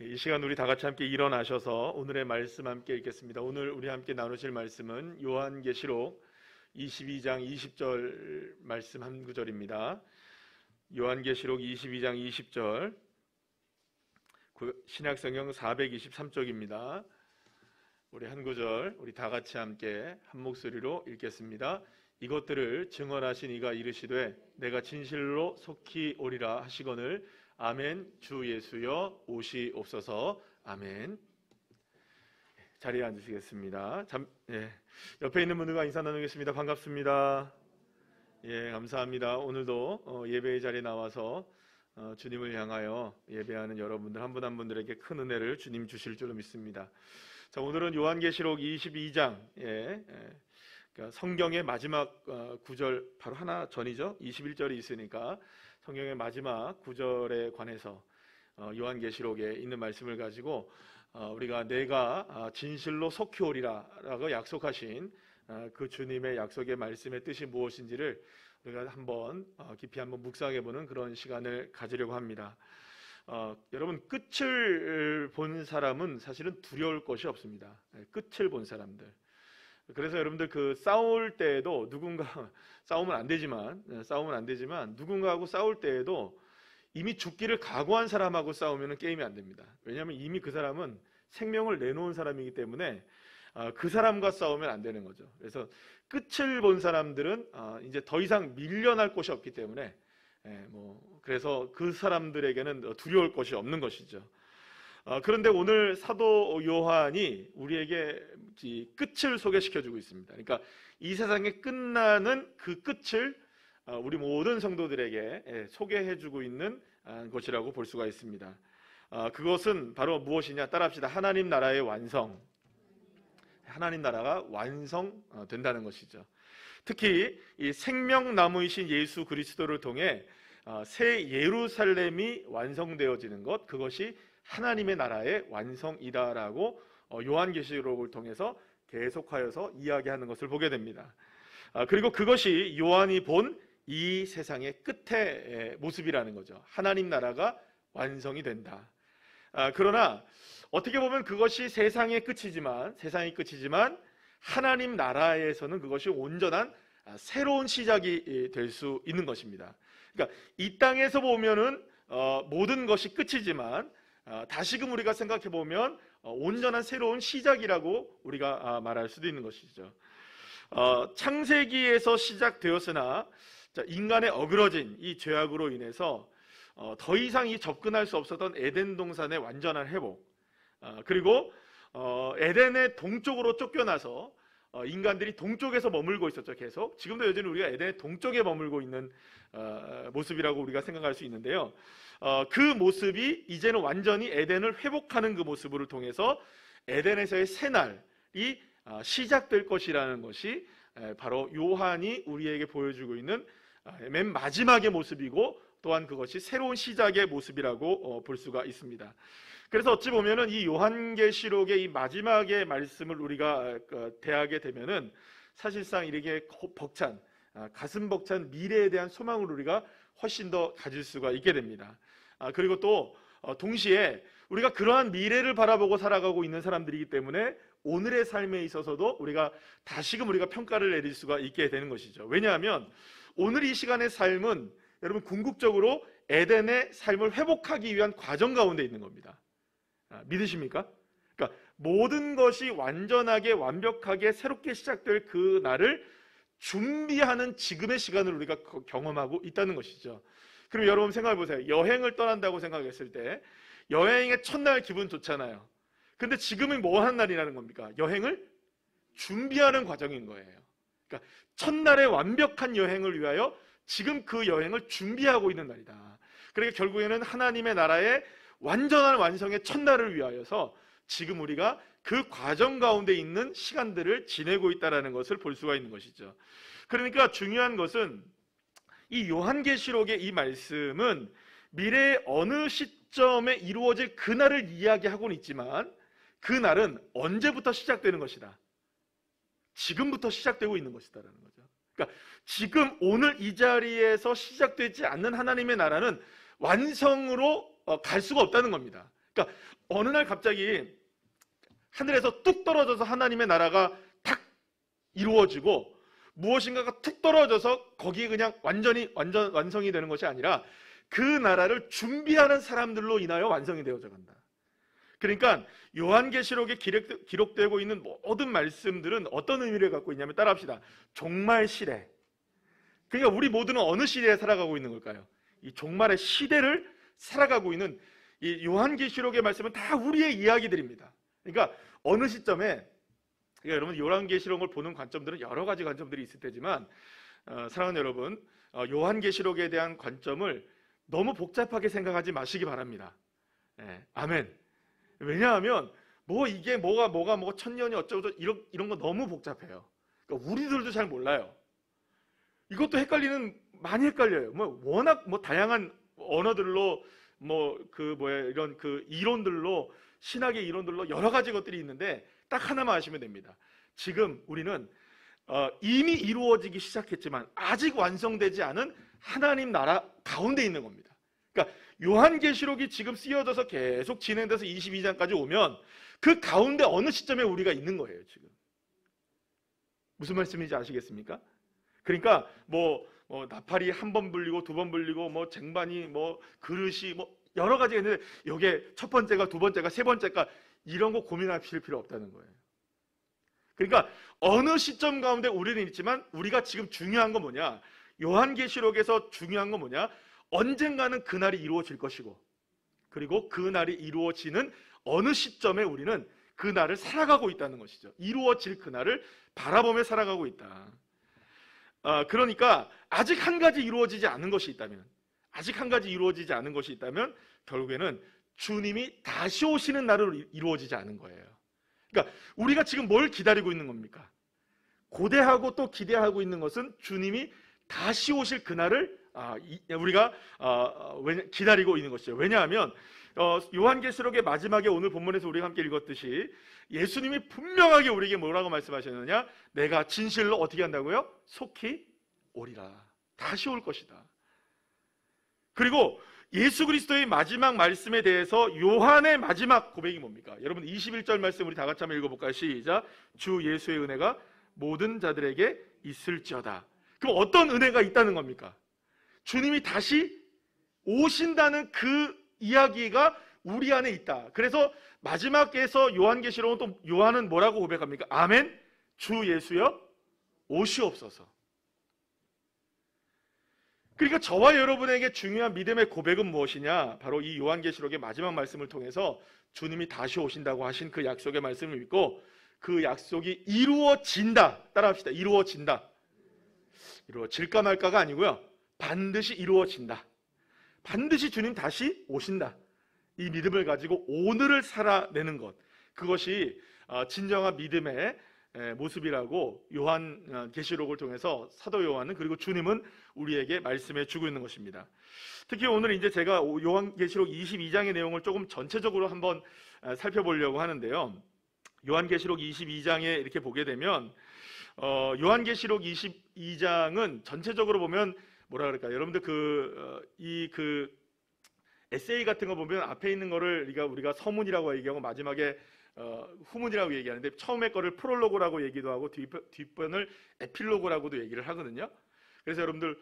이 시간 우리 다 같이 함께 일어나셔서 오늘의 말씀 함께 읽겠습니다. 오늘 우리 함께 나누실 말씀은 요한계시록 22장 20절 말씀 한 구절입니다. 요한계시록 22장 20절 신약성경 423쪽입니다. 우리 한 구절 우리 다 같이 함께 한 목소리로 읽겠습니다. 이것들을 증언하신 이가 이르시되 내가 진실로 속히 오리라 하시거늘 아멘. 주 예수여 오시옵소서. 아멘. 자리에 앉으시겠습니다. 옆에 있는 분들과 인사 나누겠습니다. 반갑습니다. 감사합니다. 오늘도 예배의 자리에 나와서 주님을 향하여 예배하는 여러분들 한 분 한 분들에게 큰 은혜를 주님 주실 줄로 믿습니다. 자, 오늘은 요한계시록 22장 그러니까 성경의 마지막 구절 바로 하나 전이죠. 21절이 있으니까 성경의 마지막 구절에 관해서 요한계시록에 있는 말씀을 가지고 우리가 내가 진실로 속히 오리라 라고 약속하신 그 주님의 약속의 말씀의 뜻이 무엇인지를 우리가 한번 깊이 한번 묵상해보는 그런 시간을 가지려고 합니다. 여러분, 끝을 본 사람은 사실은 두려울 것이 없습니다. 끝을 본 사람들. 그래서 여러분들 그 싸울 때에도 싸우면 안 되지만 누군가하고 싸울 때에도 이미 죽기를 각오한 사람하고 싸우면 게임이 안 됩니다. 왜냐하면 이미 그 사람은 생명을 내놓은 사람이기 때문에 그 사람과 싸우면 안 되는 거죠. 그래서 끝을 본 사람들은 이제 더 이상 밀려날 곳이 없기 때문에 그래서 그 사람들에게는 두려울 것이 없는 것이죠. 그런데 오늘 사도 요한이 우리에게 끝을 소개시켜주고 있습니다. 그러니까 이 세상에 끝나는 그 끝을 우리 모든 성도들에게 소개해주고 있는 것이라고 볼 수가 있습니다. 그것은 바로 무엇이냐? 따라합시다. 하나님 나라의 완성. 하나님 나라가 완성된다는 것이죠. 특히 이 생명나무이신 예수 그리스도를 통해 새 예루살렘이 완성되어지는 것, 그것이 하나님의 나라의 완성이다라고 요한계시록을 통해서 계속하여서 이야기하는 것을 보게 됩니다. 그리고 그것이 요한이 본 이 세상의 끝의 모습이라는 거죠. 하나님 나라가 완성이 된다. 그러나 어떻게 보면 그것이 세상의 끝이지만 하나님 나라에서는 그것이 온전한 새로운 시작이 될 수 있는 것입니다. 그러니까 이 땅에서 보면은 모든 것이 끝이지만 다시금 우리가 생각해 보면 온전한 새로운 시작이라고 우리가 말할 수도 있는 것이죠. 창세기에서 시작되었으나 인간의 어그러진 이 죄악으로 인해서 더 이상 접근할 수 없었던 에덴 동산의 완전한 회복, 그리고 에덴의 동쪽으로 쫓겨나서 인간들이 동쪽에서 머물고 있었죠. 계속 지금도 여전히 우리가 에덴의 동쪽에 머물고 있는 모습이라고 우리가 생각할 수 있는데요. 그 모습이 이제는 완전히 에덴을 회복하는 그 모습을 통해서 에덴에서의 새날이 시작될 것이라는 것이 바로 요한이 우리에게 보여주고 있는 맨 마지막의 모습이고, 또한 그것이 새로운 시작의 모습이라고 볼 수가 있습니다. 그래서 어찌 보면은 이 요한계시록의 이 마지막의 말씀을 우리가 대하게 되면은 사실상 이렇게 가슴 벅찬 미래에 대한 소망을 우리가 훨씬 더 가질 수가 있게 됩니다. 그리고 또 동시에 우리가 그러한 미래를 바라보고 살아가고 있는 사람들이기 때문에 오늘의 삶에 있어서도 다시금 우리가 평가를 내릴 수가 있게 되는 것이죠. 왜냐하면 오늘 이 시간의 삶은 여러분 궁극적으로 에덴의 삶을 회복하기 위한 과정 가운데 있는 겁니다. 믿으십니까? 그러니까 모든 것이 완전하게 완벽하게 새롭게 시작될 그 날을 준비하는 지금의 시간을 우리가 경험하고 있다는 것이죠. 그럼 여러분 생각해 보세요. 여행을 떠난다고 생각했을 때 여행의 첫날 기분 좋잖아요. 근데 지금은 뭐 하는 날이라는 겁니까? 여행을 준비하는 과정인 거예요. 그러니까 첫날의 완벽한 여행을 위하여 지금 그 여행을 준비하고 있는 날이다. 그러니까 결국에는 하나님의 나라의 완전한 완성의 첫날을 위하여서 지금 우리가 그 과정 가운데 있는 시간들을 지내고 있다는 것을 볼 수가 있는 것이죠. 그러니까 중요한 것은 이 요한계시록의 이 말씀은 미래의 어느 시점에 이루어질 그날을 이야기하고는 있지만 그 날은 언제부터 시작되는 것이다. 지금부터 시작되고 있는 것이다라는 거죠. 그러니까 지금 오늘 이 자리에서 시작되지 않는 하나님의 나라는 완성으로 갈 수가 없다는 겁니다. 그러니까 어느 날 갑자기 하늘에서 뚝 떨어져서 하나님의 나라가 탁 이루어지고 무엇인가가 툭 떨어져서 거기에 그냥 완성이 되는 것이 아니라 그 나라를 준비하는 사람들로 인하여 완성이 되어져 간다. 그러니까 요한계시록에 기록되고 있는 모든 말씀들은 어떤 의미를 갖고 있냐면 따라합시다. 종말 시대. 그러니까 우리 모두는 어느 시대에 살아가고 있는 걸까요? 이 종말의 시대를 살아가고 있는 이 요한계시록의 말씀은 다 우리의 이야기들입니다. 그러니까 어느 시점에, 그러니까 여러분 요한계시록을 보는 관점들은 여러 가지 관점들이 있을 테지만 사랑하는 여러분, 요한계시록에 대한 관점을 너무 복잡하게 생각하지 마시기 바랍니다. 아멘. 왜냐하면 이게 뭐가 천년이 어쩌고 이런 거 너무 복잡해요. 그러니까 우리들도 잘 몰라요. 이것도 많이 헷갈려요. 워낙 다양한 언어들로 이런 이론들로, 신학의 이론들로 여러 가지 것들이 있는데 딱 하나만 아시면 됩니다. 지금 우리는 이미 이루어지기 시작했지만 아직 완성되지 않은 하나님 나라 가운데 있는 겁니다. 그러니까 요한계시록이 지금 쓰여져서 계속 진행돼서 22장까지 오면 그 가운데 어느 시점에 우리가 있는 거예요. 지금 무슨 말씀인지 아시겠습니까? 그러니까 나팔이 한 번 불리고 두 번 불리고 쟁반이 그릇이 여러 가지가 있는데 여기에 첫 번째가 두 번째가 세 번째가 이런 거 고민하실 필요 없다는 거예요. 그러니까 어느 시점 가운데 우리는 있지만 우리가 지금 중요한 건 뭐냐? 요한계시록에서 중요한 건 뭐냐? 언젠가는 그날이 이루어질 것이고, 그리고 그날이 이루어지는 어느 시점에 우리는 그날을 살아가고 있다는 것이죠. 이루어질 그날을 바라보며 살아가고 있다. 그러니까 아직 한 가지 이루어지지 않은 것이 있다면, 결국에는 주님이 다시 오시는 날로 이루어지지 않은 거예요. 그러니까 우리가 지금 뭘 기다리고 있는 겁니까? 고대하고 또 기대하고 있는 것은 주님이 다시 오실 그날을 우리가 기다리고 있는 것이죠. 왜냐하면 요한계시록의 마지막에 오늘 본문에서 우리가 함께 읽었듯이 예수님이 분명하게 우리에게 뭐라고 말씀하셨느냐? 내가 진실로 어떻게 한다고요? 속히 오리라. 다시 올 것이다. 그리고 예수 그리스도의 마지막 말씀에 대해서 요한의 마지막 고백이 뭡니까? 여러분 21절 말씀 우리 다 같이 한번 읽어볼까요? 시작. 주 예수의 은혜가 모든 자들에게 있을지어다. 그럼 어떤 은혜가 있다는 겁니까? 주님이 다시 오신다는 그 이야기가 우리 안에 있다. 그래서 마지막에서 요한계시록은 또 요한은 뭐라고 고백합니까? 아멘. 주 예수여 오시옵소서. 그러니까 저와 여러분에게 중요한 믿음의 고백은 무엇이냐? 바로 이 요한계시록의 마지막 말씀을 통해서 주님이 다시 오신다고 하신 그 약속의 말씀을 믿고 그 약속이 이루어진다. 따라합시다. 이루어진다. 이루어질까 말까가 아니고요. 반드시 이루어진다. 반드시 주님 다시 오신다. 이 믿음을 가지고 오늘을 살아내는 것, 그것이 진정한 믿음의 모습이라고 요한계시록을 통해서 사도 요한은, 그리고 주님은 우리에게 말씀해 주고 있는 것입니다. 특히 오늘 이제 제가 요한계시록 22장의 내용을 조금 전체적으로 한번 살펴보려고 하는데요. 요한계시록 22장에 이렇게 보게 되면 요한계시록 22장은 전체적으로 보면 뭐라 그럴까요? 여러분들 그 에세이 같은 거 보면 앞에 있는 거를 우리가 서문이라고 얘기하고 마지막에 후문이라고 얘기하는데 처음에 거를 프롤로그라고 얘기도 하고 뒷편을 에필로그라고도 얘기를 하거든요. 그래서 여러분들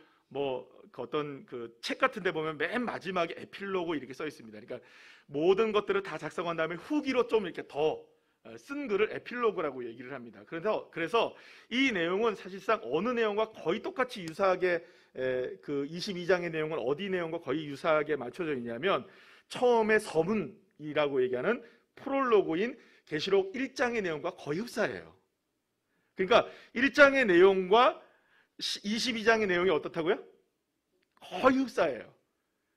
어떤 그 책 같은 데 보면 맨 마지막에 에필로그 이렇게 써 있습니다. 그러니까 모든 것들을 다 작성한 다음에 후기로 좀 이렇게 더 쓴 글을 에필로그라고 얘기를 합니다. 그래서 이 내용은 사실상 어느 내용과 거의 똑같이 유사하게 그 22장의 내용은 어디 내용과 거의 유사하게 맞춰져 있냐면 처음에 서문이라고 얘기하는 프롤로그인 계시록 1장의 내용과 거의 흡사해요. 그러니까 1장의 내용과 22장의 내용이 어떻다고요? 거의 흡사해요.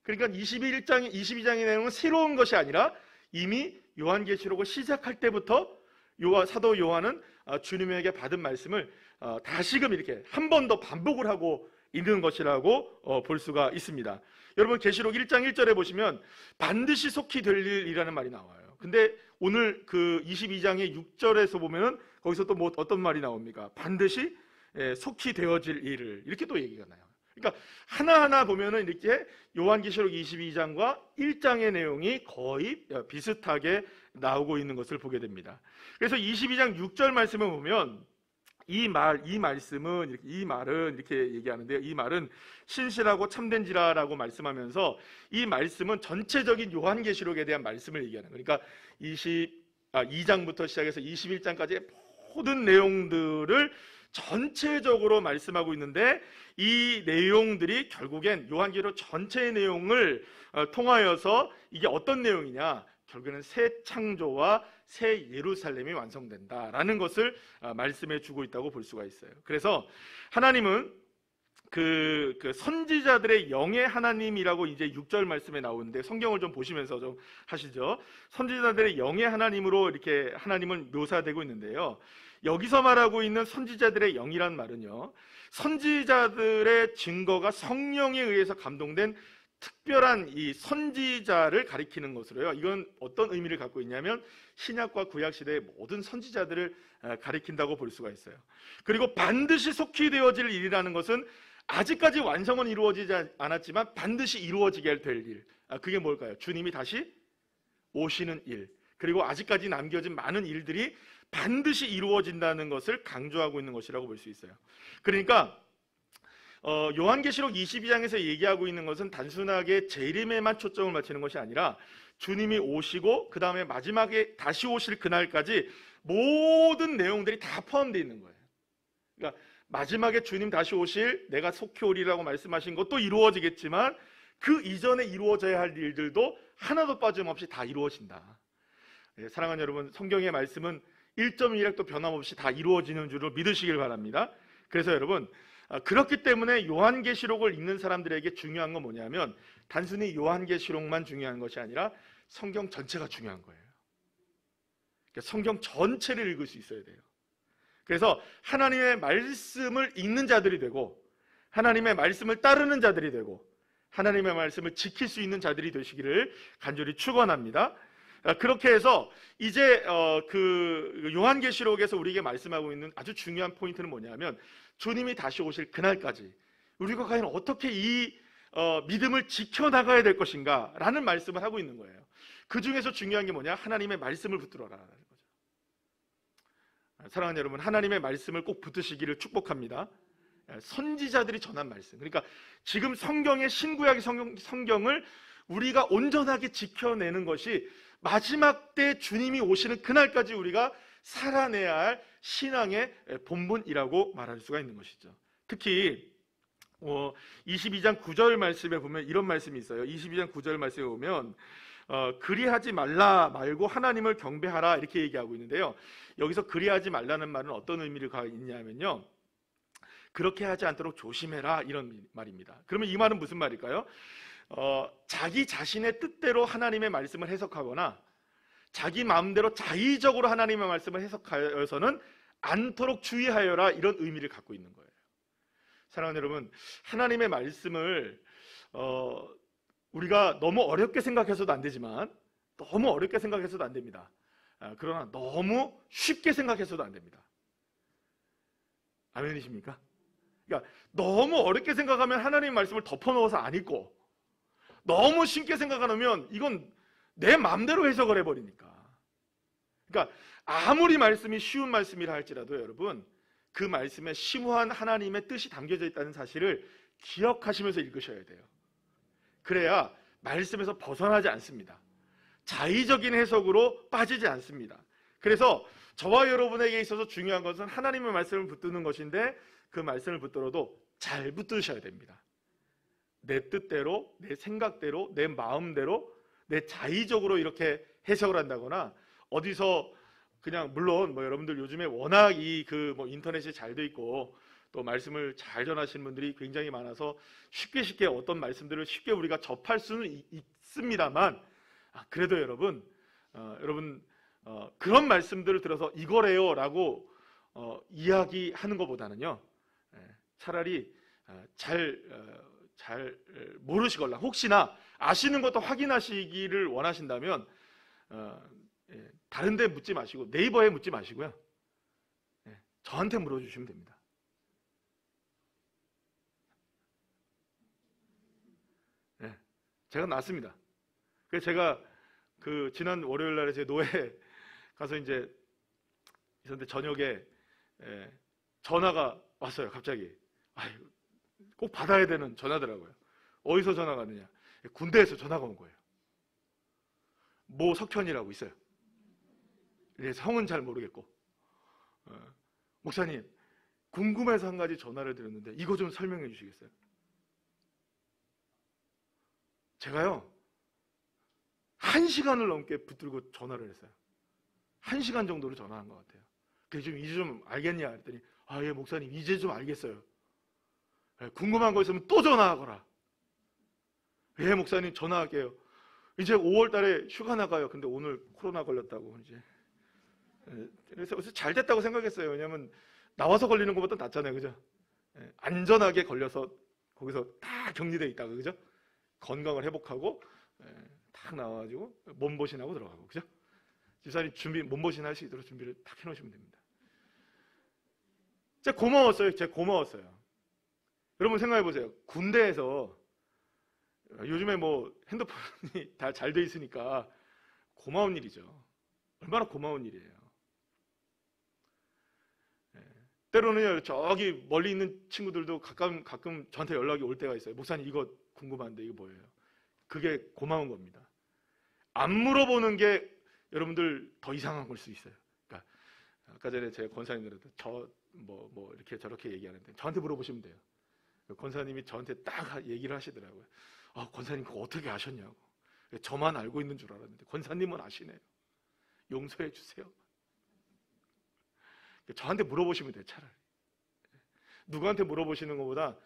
그러니까 22장의 내용은 새로운 것이 아니라 이미 요한계시록을 시작할 때부터 사도 요한은 주님에게 받은 말씀을 다시금 이렇게 한 번 더 반복을 하고 있는 것이라고 볼 수가 있습니다. 여러분 계시록 1장 1절에 보시면 반드시 속히 될 일이라는 말이 나와요. 근데 오늘 그 22장의 6절에서 보면은 거기서 또 어떤 말이 나옵니까? 반드시 속히 되어질 일을, 이렇게 또 얘기가 나요. 그러니까 하나하나 보면은 이렇게 요한계시록 22장과 1장의 내용이 거의 비슷하게 나오고 있는 것을 보게 됩니다. 그래서 22장 6절 말씀을 보면 이 말씀은 이 말은 이렇게 얘기하는데요. 이 말은 신실하고 참된지라라고 말씀하면서 이 말씀은 전체적인 요한계시록에 대한 말씀을 얘기하는 거예요. 그러니까 2장부터 시작해서 21장까지의 모든 내용들을 전체적으로 말씀하고 있는데 이 내용들이 결국엔 요한계시록 전체의 내용을 통하여서 이게 어떤 내용이냐, 결국에는 새 창조와 새 예루살렘이 완성된다라는 것을 말씀해 주고 있다고 볼 수가 있어요. 그래서 하나님은 그 선지자들의 영의 하나님이라고 이제 6절 말씀에 나오는데, 성경을 좀 보시면서 좀 하시죠. 선지자들의 영의 하나님으로 이렇게 하나님은 묘사되고 있는데요. 여기서 말하고 있는 선지자들의 영이란 말은요, 선지자들의 증거가 성령에 의해서 감동된 특별한 이 선지자를 가리키는 것으로요. 이건 어떤 의미를 갖고 있냐면 신약과 구약 시대의 모든 선지자들을 가리킨다고 볼 수가 있어요. 그리고 반드시 속히 되어질 일이라는 것은 아직까지 완성은 이루어지지 않았지만 반드시 이루어지게 될 일, 그게 뭘까요? 주님이 다시 오시는 일, 그리고 아직까지 남겨진 많은 일들이 반드시 이루어진다는 것을 강조하고 있는 것이라고 볼 수 있어요. 그러니까 요한계시록 22장에서 얘기하고 있는 것은 단순하게 재림에만 초점을 맞추는 것이 아니라 주님이 오시고 그 다음에 마지막에 다시 오실 그날까지 모든 내용들이 다 포함되어 있는 거예요. 그러니까 마지막에 주님 다시 오실, 내가 속히 오리라고 말씀하신 것도 이루어지겠지만 그 이전에 이루어져야 할 일들도 하나도 빠짐없이 다 이루어진다. 사랑하는 여러분, 성경의 말씀은 1.1핵도 변함없이 다 이루어지는 줄을 믿으시길 바랍니다. 그래서 여러분, 그렇기 때문에 요한계시록을 읽는 사람들에게 중요한 건 뭐냐면 단순히 요한계시록만 중요한 것이 아니라 성경 전체가 중요한 거예요. 그러니까 성경 전체를 읽을 수 있어야 돼요. 그래서 하나님의 말씀을 읽는 자들이 되고 하나님의 말씀을 따르는 자들이 되고 하나님의 말씀을 지킬 수 있는 자들이 되시기를 간절히 축원합니다. 그렇게 해서 이제 그 요한계시록에서 우리에게 말씀하고 있는 아주 중요한 포인트는 뭐냐면 주님이 다시 오실 그날까지 우리가 과연 어떻게 이 믿음을 지켜나가야 될 것인가 라는 말씀을 하고 있는 거예요. 그 중에서 중요한 게 뭐냐? 하나님의 말씀을 붙들어라라는 거죠. 사랑하는 여러분, 하나님의 말씀을 꼭 붙드시기를 축복합니다. 선지자들이 전한 말씀, 그러니까 지금 성경의 신구약의 성경을 우리가 온전하게 지켜내는 것이 마지막 때 주님이 오시는 그날까지 우리가 살아내야 할 신앙의 본분이라고 말할 수가 있는 것이죠. 특히 22장 9절 말씀에 보면 이런 말씀이 있어요. 22장 9절 말씀에 보면 그리하지 말라 말고 하나님을 경배하라 이렇게 얘기하고 있는데요. 여기서 그리하지 말라는 말은 어떤 의미를 갖고 있냐면요, 그렇게 하지 않도록 조심해라 이런 말입니다. 그러면 이 말은 무슨 말일까요? 자기 자신의 뜻대로 하나님의 말씀을 해석하거나 자기 마음대로 자의적으로 하나님의 말씀을 해석하여서는 않도록 주의하여라 이런 의미를 갖고 있는 거예요. 사랑하는 여러분, 하나님의 말씀을 우리가 너무 어렵게 생각해서도 안 되지만 너무 어렵게 생각해서도 안 됩니다. 그러나 너무 쉽게 생각해서도 안 됩니다. 아멘이십니까? 그러니까 너무 어렵게 생각하면 하나님의 말씀을 덮어놓아서 안 읽고 너무 쉽게 생각하면 이건 내 마음대로 해석을 해버리니까. 그러니까 아무리 말씀이 쉬운 말씀이라 할지라도 여러분, 그 말씀에 심오한 하나님의 뜻이 담겨져 있다는 사실을 기억하시면서 읽으셔야 돼요. 그래야 말씀에서 벗어나지 않습니다. 자의적인 해석으로 빠지지 않습니다. 그래서 저와 여러분에게 있어서 중요한 것은 하나님의 말씀을 붙드는 것인데 그 말씀을 붙들어도 잘 붙드셔야 됩니다. 내 뜻대로, 내 생각대로, 내 마음대로, 내 자의적으로 이렇게 해석을 한다거나 어디서 그냥, 물론 여러분들 요즘에 워낙 인터넷이 잘 돼 있고 또 말씀을 잘 전하시는 분들이 굉장히 많아서 쉽게 어떤 말씀들을 쉽게 우리가 접할 수는 있습니다만, 그래도 여러분 그런 말씀들을 들어서 이거래요 라고 이야기하는 것보다는요, 차라리 잘 모르시걸라 혹시나 아시는 것도 확인하시기를 원하신다면 다른 데 묻지 마시고 네이버에 묻지 마시고요, 저한테 물어주시면 됩니다. 제가 낫습니다. 그래서 제가 그 지난 월요일 날에 제 노회 가서 이제 있었는데 저녁에 전화가 왔어요. 갑자기. 꼭 받아야 되는 전화더라고요. 어디서 전화가 왔느냐? 군대에서 전화가 온 거예요. 모 석현이라고 있어요. 성은 잘 모르겠고, 목사님 궁금해서 한 가지 전화를 드렸는데 이거 좀 설명해 주시겠어요? 제가요 1시간을 넘게 붙들고 전화를 했어요. 1시간 정도로 전화한 것 같아요. 그래서 이제 좀 알겠냐 했더니 예 목사님 이제 좀 알겠어요. 궁금한 거 있으면 또 전화하거라. 예 목사님 전화할게요. 이제 5월 달에 휴가 나가요. 근데 오늘 코로나 걸렸다고 이제. 그래서 잘 됐다고 생각했어요. 왜냐하면 나와서 걸리는 것보다 낫잖아요, 그죠? 안전하게 걸려서 거기서 다 격리돼 있다가, 그죠? 건강을 회복하고 딱 나와가지고 몸보신하고 들어가고, 그죠? 집사님 준비 몸보신 할 수 있도록 준비를 딱 해놓으시면 됩니다. 제가 고마웠어요. 여러분 생각해 보세요. 군대에서 요즘에 뭐 핸드폰이 다 잘 돼 있으니까 고마운 일이죠. 얼마나 고마운 일이에요. 때로는 저기 멀리 있는 친구들도 가끔 저한테 연락이 올 때가 있어요. 목사님 이거 궁금한데 이거 뭐예요? 그게 고마운 겁니다. 안 물어보는 게 여러분들 더 이상한 걸 수 있어요. 그러니까 아까 전에 제가 권사님들한테 뭐 이렇게 저렇게 얘기하는데 저한테 물어보시면 돼요. 권사님이 저한테 딱 얘기를 하시더라고요. 권사님 그거 어떻게 아셨냐고. 저만 알고 있는 줄 알았는데 권사님은 아시네요. 용서해 주세요. 저한테 물어보시면 돼요. 차라리 누구한테 물어보시는 것보다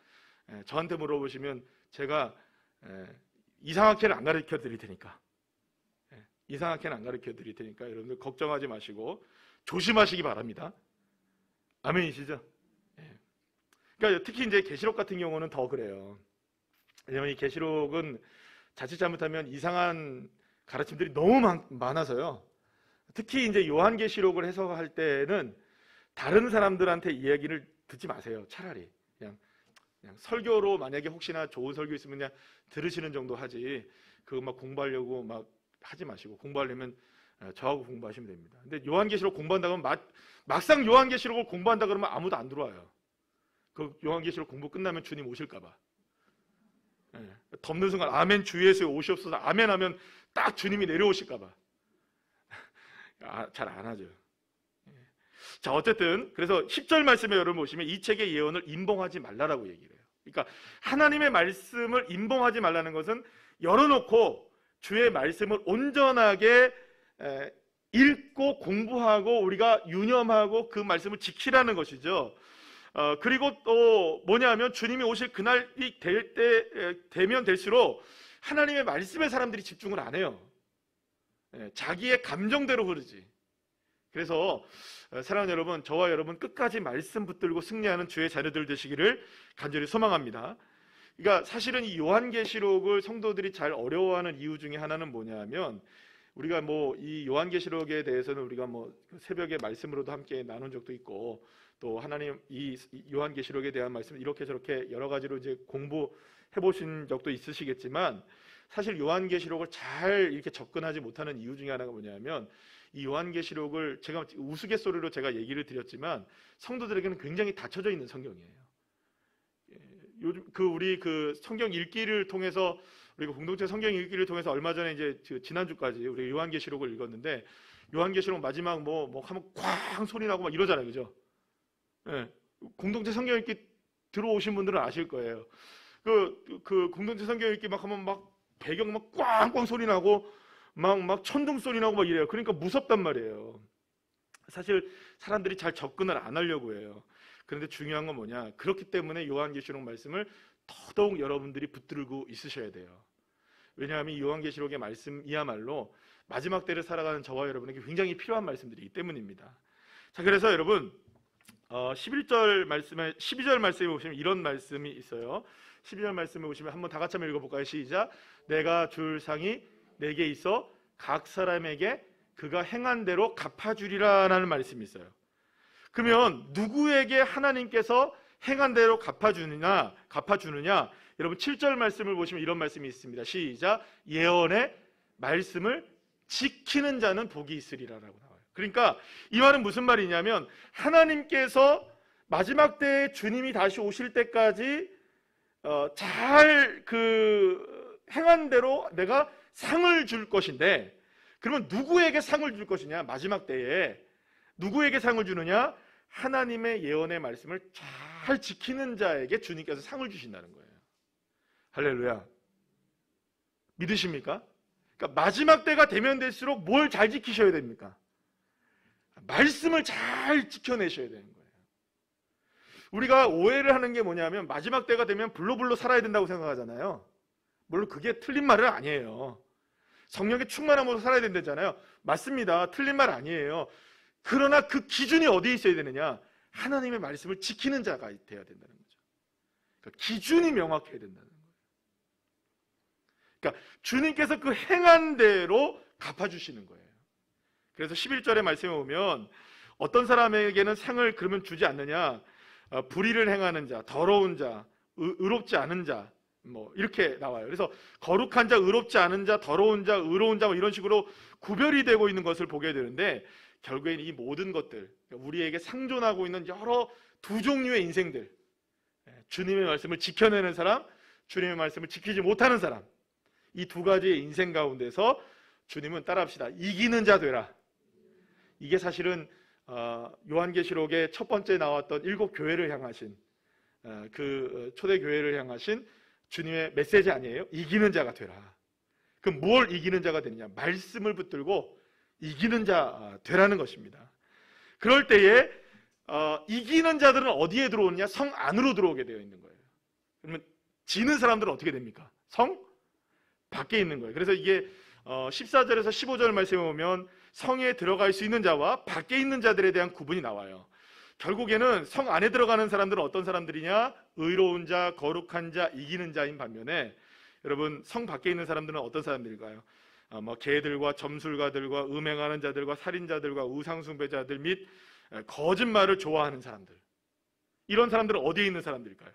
저한테 물어보시면 제가 이상하게는 안 가르쳐 드릴 테니까 여러분들 걱정하지 마시고 조심하시기 바랍니다. 아멘이시죠? 그러니까 특히 이제 계시록 같은 경우는 더 그래요. 왜냐하면 이 계시록은 자칫 잘못하면 이상한 가르침들이 너무 많아서요. 특히 이제 요한계시록을 해석할 때는 다른 사람들한테 이야기를 듣지 마세요. 차라리 그냥 설교로 만약에 혹시나 좋은 설교 있으면 그냥 들으시는 정도 하지 그거 막 공부하려고 막 하지 마시고 공부하려면 저하고 공부하시면 됩니다. 근데 요한계시록 공부한다 그러면 막상 요한계시록을 공부한다 그러면 아무도 안 들어와요. 그 요한계시록 공부 끝나면 주님 오실까 봐. 덮는 순간 아멘 주 예수에 오시옵소서 아멘 하면 딱 주님이 내려오실까 봐. 잘 안 하죠. 자 어쨌든 그래서 10절 말씀에 여러분 보시면 이 책의 예언을 임봉하지 말라라고 얘기를 해요. 그러니까 하나님의 말씀을 임봉하지 말라는 것은 열어놓고 주의 말씀을 온전하게 읽고 공부하고 우리가 유념하고 그 말씀을 지키라는 것이죠. 그리고 또 뭐냐면 주님이 오실 그날이 되면 될수록 하나님의 말씀에 사람들이 집중을 안 해요. 자기의 감정대로 흐르지. 그래서 사랑하는 여러분, 저와 여러분 끝까지 말씀 붙들고 승리하는 주의 자녀들 되시기를 간절히 소망합니다. 그러니까 사실은 이 요한계시록을 성도들이 잘 어려워하는 이유 중에 하나는 뭐냐면 우리가 뭐 이 요한계시록에 대해서는 우리가 뭐 새벽에 말씀으로도 함께 나눈 적도 있고 또 하나님 이 요한계시록에 대한 말씀 이렇게 저렇게 여러 가지로 이제 공부해 보신 적도 있으시겠지만 사실 요한계시록을 잘 이렇게 접근하지 못하는 이유 중에 하나가 뭐냐면 이 요한계시록을 제가 우스갯소리로 제가 얘기를 드렸지만 성도들에게는 굉장히 닫혀져 있는 성경이에요. 요즘 우리 성경 읽기를 통해서 우리가 공동체 성경 읽기를 통해서 얼마 전에 이제 지난주까지 우리 요한계시록을 읽었는데 요한계시록 마지막 뭐 하면 쾅 소리 나고 막 이러잖아요, 그죠? 공동체 성경 읽기 들어오신 분들은 아실 거예요. 그 공동체 성경 읽기 막 하면 막 배경 막 꽝꽝 소리 나고 막 천둥 소리 나고 막 이래요. 그러니까 무섭단 말이에요. 사실 사람들이 잘 접근을 안 하려고 해요. 그런데 중요한 건 뭐냐? 그렇기 때문에 요한계시록 말씀을 더더욱 여러분들이 붙들고 있으셔야 돼요. 왜냐하면 이 요한계시록의 말씀이야말로 마지막 때를 살아가는 저와 여러분에게 굉장히 필요한 말씀들이기 때문입니다. 자, 그래서 여러분 12절 말씀에 보시면 이런 말씀이 있어요. 12절 말씀에 보시면 한번 다 같이 한번 읽어볼까요? 시작. 내가 줄 상이 내게 있어 각 사람에게 그가 행한 대로 갚아주리라 라는 말씀이 있어요. 그러면 누구에게 하나님께서 행한 대로 갚아주느냐 여러분 7절 말씀을 보시면 이런 말씀이 있습니다. 시작. 예언의 말씀을 지키는 자는 복이 있으리라라고 나와요. 그러니까 이 말은 무슨 말이냐면 하나님께서 마지막 때에 주님이 다시 오실 때까지 잘 행한 대로 내가 상을 줄 것인데, 그러면 누구에게 상을 줄 것이냐? 마지막 때에 누구에게 상을 주느냐? 하나님의 예언의 말씀을 잘 지키는 자에게 주님께서 상을 주신다는 거예요. 할렐루야. 믿으십니까? 그러니까 마지막 때가 되면 될수록 뭘 잘 지키셔야 됩니까? 말씀을 잘 지켜내셔야 되는 거예요. 우리가 오해를 하는 게 뭐냐면 마지막 때가 되면 불로불로 살아야 된다고 생각하잖아요. 물론 그게 틀린 말은 아니에요. 성령의 충만함으로 살아야 된다잖아요. 맞습니다. 틀린 말 아니에요. 그러나 그 기준이 어디에 있어야 되느냐? 하나님의 말씀을 지키는 자가 되어야 된다는 거죠. 그러니까 기준이 명확해야 된다는 거예요. 그러니까 주님께서 그 행한 대로 갚아주시는 거예요. 그래서 11절의 말씀에 보면 어떤 사람에게는 상을 그러면 주지 않느냐? 불의를 행하는 자, 더러운 자, 의롭지 않은 자, 뭐 이렇게 나와요. 그래서 거룩한 자, 의롭지 않은 자, 더러운 자, 의로운 자, 뭐 이런 식으로 구별이 되고 있는 것을 보게 되는데, 결국엔 이 모든 것들, 우리에게 상존하고 있는 여러 두 종류의 인생들, 주님의 말씀을 지켜내는 사람, 주님의 말씀을 지키지 못하는 사람, 이 두 가지의 인생 가운데서 주님은 따라합시다. 이기는 자 되라. 이게 사실은 요한계시록의 첫 번째 나왔던 7 교회를 향하신 그 초대 교회를 향하신 주님의 메시지 아니에요? 이기는 자가 되라. 그럼 뭘 이기는 자가 되느냐? 말씀을 붙들고 이기는 자 되라는 것입니다. 그럴 때에 이기는 자들은 어디에 들어오느냐? 성 안으로 들어오게 되어 있는 거예요. 그러면 지는 사람들은 어떻게 됩니까? 성 밖에 있는 거예요. 그래서 이게 14절에서 15절 말씀에 보면 성에 들어갈 수 있는 자와 밖에 있는 자들에 대한 구분이 나와요. 결국에는 성 안에 들어가는 사람들은 어떤 사람들이냐? 의로운 자, 거룩한 자, 이기는 자인 반면에 여러분 성 밖에 있는 사람들은 어떤 사람들일까요? 개들과 점술가들과 음행하는 자들과 살인자들과 우상숭배자들 및 거짓말을 좋아하는 사람들, 이런 사람들은 어디에 있는 사람들일까요?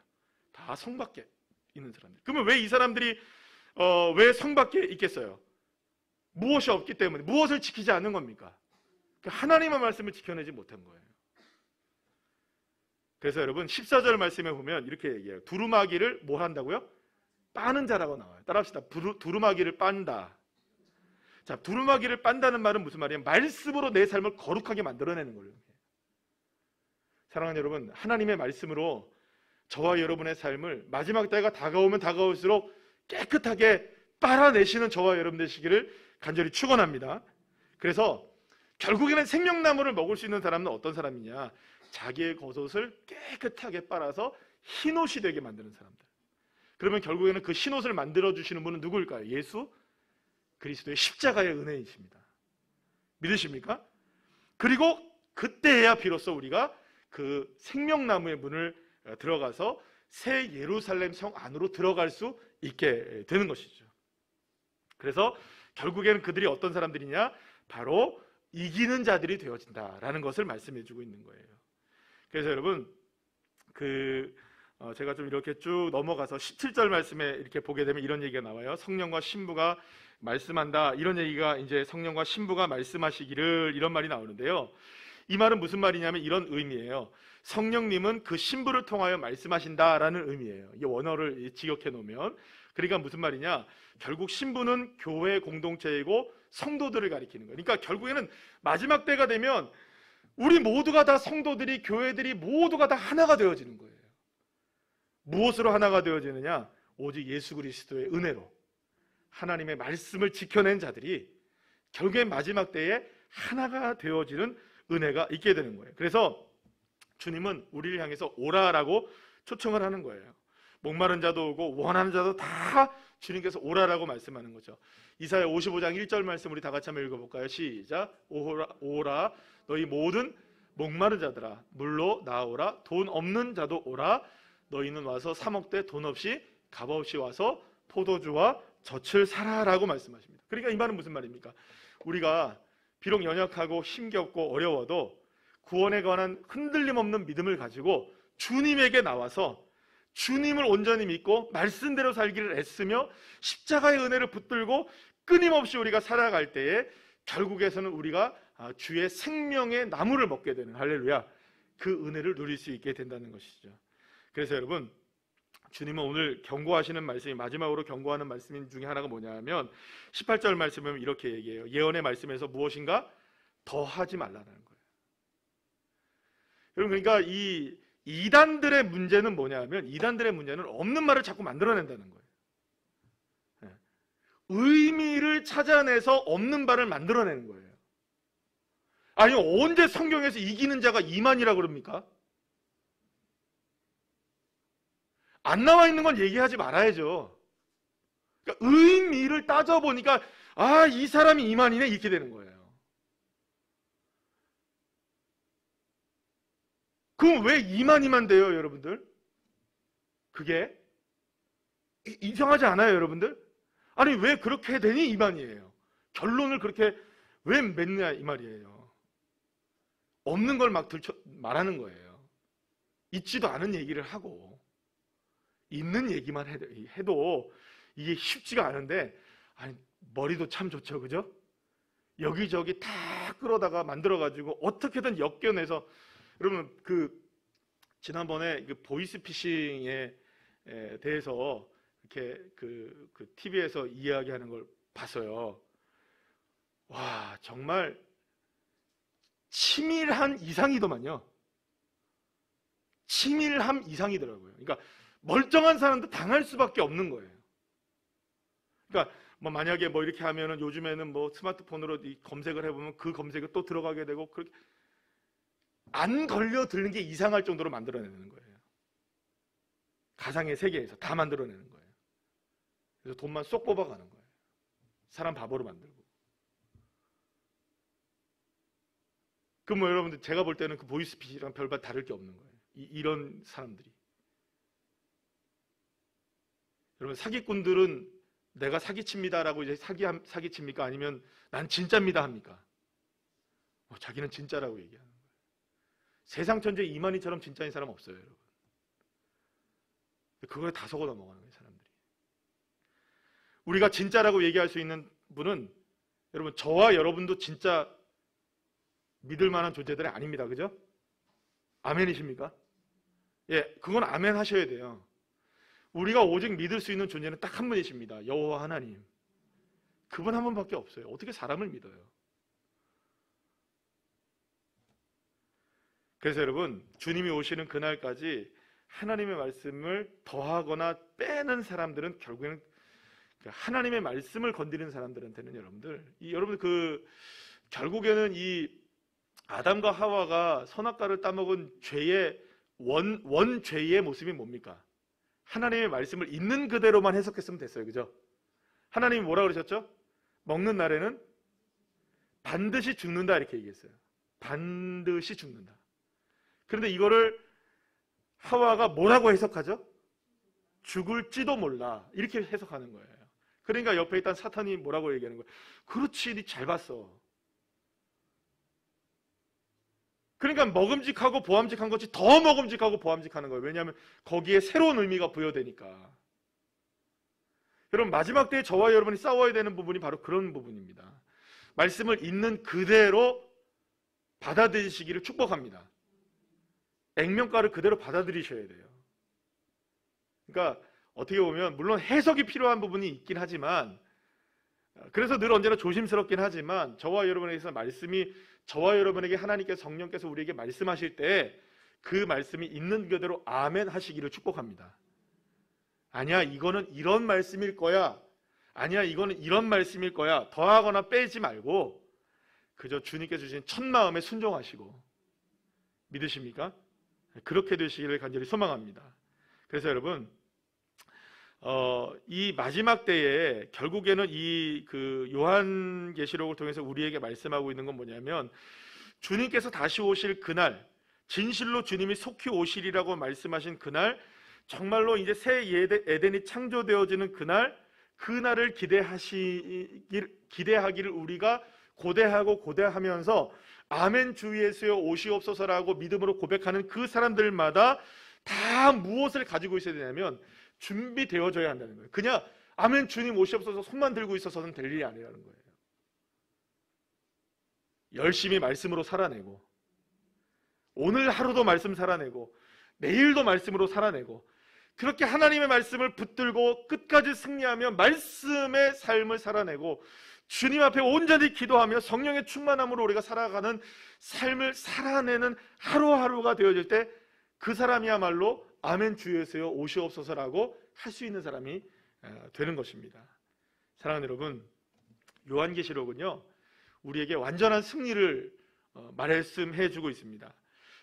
다 성 밖에 있는 사람들. 그러면 왜 이 사람들이 왜 성 밖에 있겠어요? 무엇이 없기 때문에. 무엇을 지키지 않는 겁니까? 하나님의 말씀을 지켜내지 못한 거예요. 그래서 여러분 14절 말씀에 보면 이렇게 얘기해요. 두루마기를 뭘 한다고요? 빠는 자라고 나와요. 따라합시다. 두루마기를 빤다. 자, 두루마기를 빤다는 말은 무슨 말이에요? 말씀으로 내 삶을 거룩하게 만들어내는 거예요. 사랑하는 여러분, 하나님의 말씀으로 저와 여러분의 삶을 마지막 때가 다가오면 다가올수록 깨끗하게 빨아내시는 저와 여러분 되시기를 간절히 축원합니다. 그래서 결국에는 생명나무를 먹을 수 있는 사람은 어떤 사람이냐? 자기의 겉옷을 깨끗하게 빨아서 흰옷이 되게 만드는 사람들. 그러면 결국에는 그 흰옷을 만들어주시는 분은 누구일까요? 예수 그리스도의 십자가의 은혜이십니다. 믿으십니까? 그리고 그때야 비로소 우리가 그 생명나무의 문을 들어가서 새 예루살렘 성 안으로 들어갈 수 있게 되는 것이죠. 그래서 결국에는 그들이 어떤 사람들이냐? 바로 이기는 자들이 되어진다라는 것을 말씀해주고 있는 거예요. 그래서 여러분 제가 좀 이렇게 쭉 넘어가서 17절 말씀에 이렇게 보게 되면 이런 얘기가 나와요. 성령과 신부가 말씀한다. 이런 얘기가 이제 성령과 신부가 말씀하시기를, 이런 말이 나오는데요. 이 말은 무슨 말이냐면 이런 의미예요. 성령님은 그 신부를 통하여 말씀하신다라는 의미예요. 이 원어를 직역해 놓으면. 그러니까 무슨 말이냐? 결국 신부는 교회 공동체이고 성도들을 가리키는 거예요. 그러니까 결국에는 마지막 때가 되면 우리 모두가 다 성도들이, 교회들이 모두가 다 하나가 되어지는 거예요. 무엇으로 하나가 되어지느냐? 오직 예수 그리스도의 은혜로 하나님의 말씀을 지켜낸 자들이 결국엔 마지막 때에 하나가 되어지는 은혜가 있게 되는 거예요. 그래서 주님은 우리를 향해서 오라라고 초청을 하는 거예요. 목마른 자도 오고 원하는 자도 다 주님께서 오라라고 말씀하는 거죠. 이사야 55장 1절 말씀 우리 다 같이 한번 읽어볼까요? 시작. 오라 너희 모든 목마른 자들아 물로 나오라. 돈 없는 자도 오라. 너희는 와서 사 먹되 돈 없이 값없이 와서 포도주와 젖을 사라라고 말씀하십니다. 그러니까 이 말은 무슨 말입니까? 우리가 비록 연약하고 힘겹고 어려워도 구원에 관한 흔들림 없는 믿음을 가지고 주님에게 나와서 주님을 온전히 믿고 말씀대로 살기를 애쓰며 십자가의 은혜를 붙들고 끊임없이 우리가 살아갈 때에 결국에서는 우리가 주의 생명의 나무를 먹게 되는, 할렐루야, 그 은혜를 누릴 수 있게 된다는 것이죠. 그래서 여러분, 주님은 오늘 경고하시는 말씀이, 마지막으로 경고하는 말씀 중에 하나가 뭐냐 하면 18절 말씀을 이렇게 얘기해요. 예언의 말씀에서 무엇인가 더 하지 말라는 거예요. 여러분, 그러니까 이 이단들의 문제는 뭐냐 하면, 이단들의 문제는 없는 말을 자꾸 만들어낸다는 거예요. 의미를 찾아내서 없는 말을 만들어내는 거예요. 아니, 언제 성경에서 이기는 자가 이만이라고 그럽니까? 안 나와 있는 건 얘기하지 말아야죠. 그러니까 의미를 따져보니까 이 사람이 이만이네, 이렇게 되는 거예요. 그럼 왜 이만이만 돼요, 여러분들? 그게 이상하지 않아요, 여러분들? 아니, 왜 그렇게 되니 이만이에요. 결론을 그렇게 왜 맺냐 이 말이에요. 없는 걸 막 말하는 거예요. 있지도 않은 얘기를 하고 있는 얘기만 해도 이게 쉽지가 않은데, 아니, 머리도 참 좋죠, 그죠? 여기저기 다 끌어다가 만들어가지고 어떻게든 엮여내서, 여러분, 지난번에 보이스피싱에 대해서 이렇게 그 TV에서 이야기하는 걸 봤어요. 와, 정말 치밀한 이상이더만요. 치밀함 이상이더라고요. 그러니까 멀쩡한 사람도 당할 수밖에 없는 거예요. 그러니까 뭐 만약에 뭐 이렇게 하면은, 요즘에는 뭐 스마트폰으로 검색을 해보면 그 검색에 또 들어가게 되고, 그렇게 안 걸려드는 게 이상할 정도로 만들어내는 거예요. 가상의 세계에서 다 만들어내는 거예요. 그래서 돈만 쏙 뽑아가는 거예요. 사람 바보로 만들고. 그럼 뭐 여러분들, 제가 볼 때는 그 보이스피싱이랑 별반 다를 게 없는 거예요. 이런 사람들이. 여러분, 사기꾼들은 내가 사기칩니다라고 이제 사기칩니까? 아니면 난 진짜입니다 합니까? 자기는 진짜라고 얘기하는 거예요. 세상 천재 이만희처럼 진짜인 사람 없어요, 여러분. 그거에 다 속아 넘어가는 거예요, 사람들이. 우리가 진짜라고 얘기할 수 있는 분은, 여러분, 저와 여러분도 진짜 믿을 만한 존재들이 아닙니다, 그죠? 아멘이십니까? 예, 그건 아멘 하셔야 돼요. 우리가 오직 믿을 수 있는 존재는 딱 한 분이십니다. 여호와 하나님. 그분 한 분밖에 없어요. 어떻게 사람을 믿어요? 그래서 여러분, 주님이 오시는 그날까지 하나님의 말씀을 더하거나 빼는 사람들은 결국에는, 하나님의 말씀을 건드리는 사람들한테는 여러분들 결국에는 이 아담과 하와가 선악과를 따먹은 죄의 원죄의 모습이 뭡니까? 하나님의 말씀을 있는 그대로만 해석했으면 됐어요, 그죠? 하나님이 뭐라 그러셨죠? 먹는 날에는 반드시 죽는다, 이렇게 얘기했어요. 반드시 죽는다. 그런데 이거를 하와가 뭐라고 해석하죠? 죽을지도 몰라, 이렇게 해석하는 거예요. 그러니까 옆에 있던 사탄이 뭐라고 얘기하는 거예요? 그렇지, 니 잘 봤어. 그러니까 먹음직하고 보암직한 것이 더 먹음직하고 보암직하는 거예요. 왜냐하면 거기에 새로운 의미가 부여되니까. 여러분, 마지막 때에 저와 여러분이 싸워야 되는 부분이 바로 그런 부분입니다. 말씀을 있는 그대로 받아들이시기를 축복합니다. 액면가를 그대로 받아들이셔야 돼요. 그러니까 어떻게 보면 물론 해석이 필요한 부분이 있긴 하지만, 그래서 늘 언제나 조심스럽긴 하지만, 저와 여러분에게서 말씀이, 저와 여러분에게 하나님께서, 성령께서 우리에게 말씀하실 때 그 말씀이 있는 그대로 아멘 하시기를 축복합니다. 아니야, 이거는 이런 말씀일 거야, 아니야, 이거는 이런 말씀일 거야, 더하거나 빼지 말고 그저 주님께 주신 첫 마음에 순종하시고, 믿으십니까? 그렇게 되시기를 간절히 소망합니다. 그래서 여러분, 이 마지막 때에 결국에는 요한계시록을 통해서 우리에게 말씀하고 있는 건 뭐냐면, 주님께서 다시 오실 그날, 진실로 주님이 속히 오시리라고 말씀하신 그날, 정말로 이제 새 에덴이 창조되어지는 그날을 기대하기를 우리가 고대하면서 아멘 주 예수여 오시옵소서라고 믿음으로 고백하는 그 사람들마다 다 무엇을 가지고 있어야 되냐면 준비되어져야 한다는 거예요. 그냥 아멘 주님 오시옵소서 손만 들고 있어서는 될 일이 아니라는 거예요. 열심히 말씀으로 살아내고, 오늘 하루도 말씀 살아내고, 내일도 말씀으로 살아내고, 그렇게 하나님의 말씀을 붙들고 끝까지 승리하며 말씀의 삶을 살아내고 주님 앞에 온전히 기도하며 성령의 충만함으로 우리가 살아가는 삶을 살아내는 하루하루가 되어질 때 그 사람이야말로 아멘 주 예수여 오시옵소서라고 할 수 있는 사람이 되는 것입니다. 사랑하는 여러분, 요한계시록은요 우리에게 완전한 승리를 말씀해 주고 있습니다.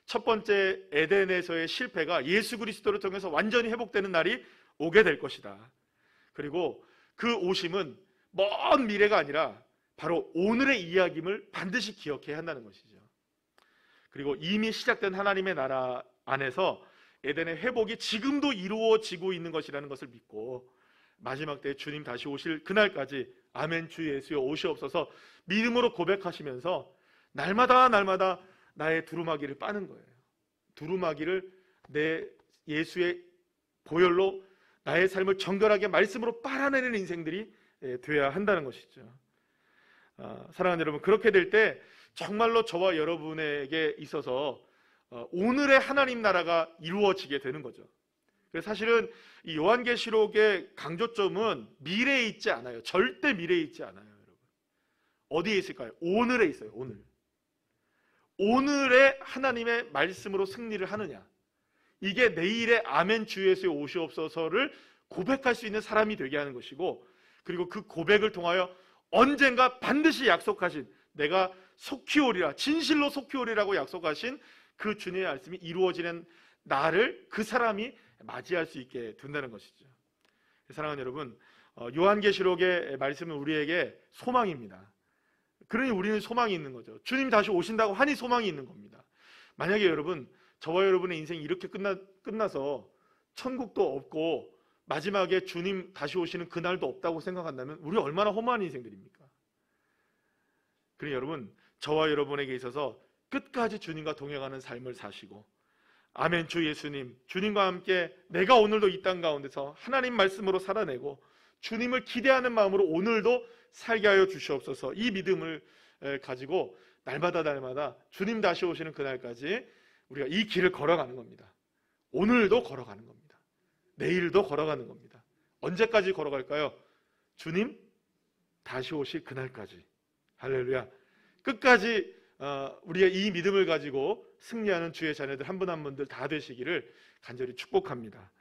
첫 번째 에덴에서의 실패가 예수 그리스도를 통해서 완전히 회복되는 날이 오게 될 것이다. 그리고 그 오심은 먼 미래가 아니라 바로 오늘의 이야기임을 반드시 기억해야 한다는 것이죠. 그리고 이미 시작된 하나님의 나라 안에서 에덴의 회복이 지금도 이루어지고 있는 것이라는 것을 믿고 마지막 때 주님 다시 오실 그날까지 아멘 주 예수여 오시옵소서 믿음으로 고백하시면서 날마다 나의 두루마기를 빠는 거예요. 두루마기를 내 예수의 보혈로 나의 삶을 정결하게 말씀으로 빨아내는 인생들이 되어야 한다는 것이죠. 사랑하는 여러분, 그렇게 될 때 정말로 저와 여러분에게 있어서 오늘의 하나님 나라가 이루어지게 되는 거죠. 그래서 사실은 이 요한계시록의 강조점은 미래에 있지 않아요. 절대 미래에 있지 않아요. 여러분, 어디에 있을까요? 오늘에 있어요. 오늘의 하나님의 말씀으로 승리를 하느냐, 이게 내일의 아멘 주 예수의 오시옵소서를 고백할 수 있는 사람이 되게 하는 것이고, 그리고 그 고백을 통하여 언젠가 반드시 약속하신, 내가 속히 오리라, 진실로 속히 오리라고 약속하신 그 주님의 말씀이 이루어지는 나를 그 사람이 맞이할 수 있게 된다는 것이죠. 사랑하는 여러분, 요한계시록의 말씀은 우리에게 소망입니다. 그러니 우리는 소망이 있는 거죠. 주님 다시 오신다고 하니 소망이 있는 겁니다. 만약에 여러분, 저와 여러분의 인생이 이렇게 끝나서 천국도 없고 마지막에 주님 다시 오시는 그날도 없다고 생각한다면 우리 얼마나 허무한 인생들입니까? 그러니 여러분, 저와 여러분에게 있어서 끝까지 주님과 동행하는 삶을 사시고, 아멘 주 예수님, 주님과 함께 내가 오늘도 이 땅 가운데서 하나님 말씀으로 살아내고 주님을 기대하는 마음으로 오늘도 살게 하여 주시옵소서. 이 믿음을 가지고 날마다 주님 다시 오시는 그날까지 우리가 이 길을 걸어가는 겁니다. 오늘도 걸어가는 겁니다. 내일도 걸어가는 겁니다. 언제까지 걸어갈까요? 주님 다시 오실 그날까지. 할렐루야. 끝까지 우리의 이 믿음을 가지고 승리하는 주의 자녀들 한 분 한 분들 다 되시기를 간절히 축복합니다.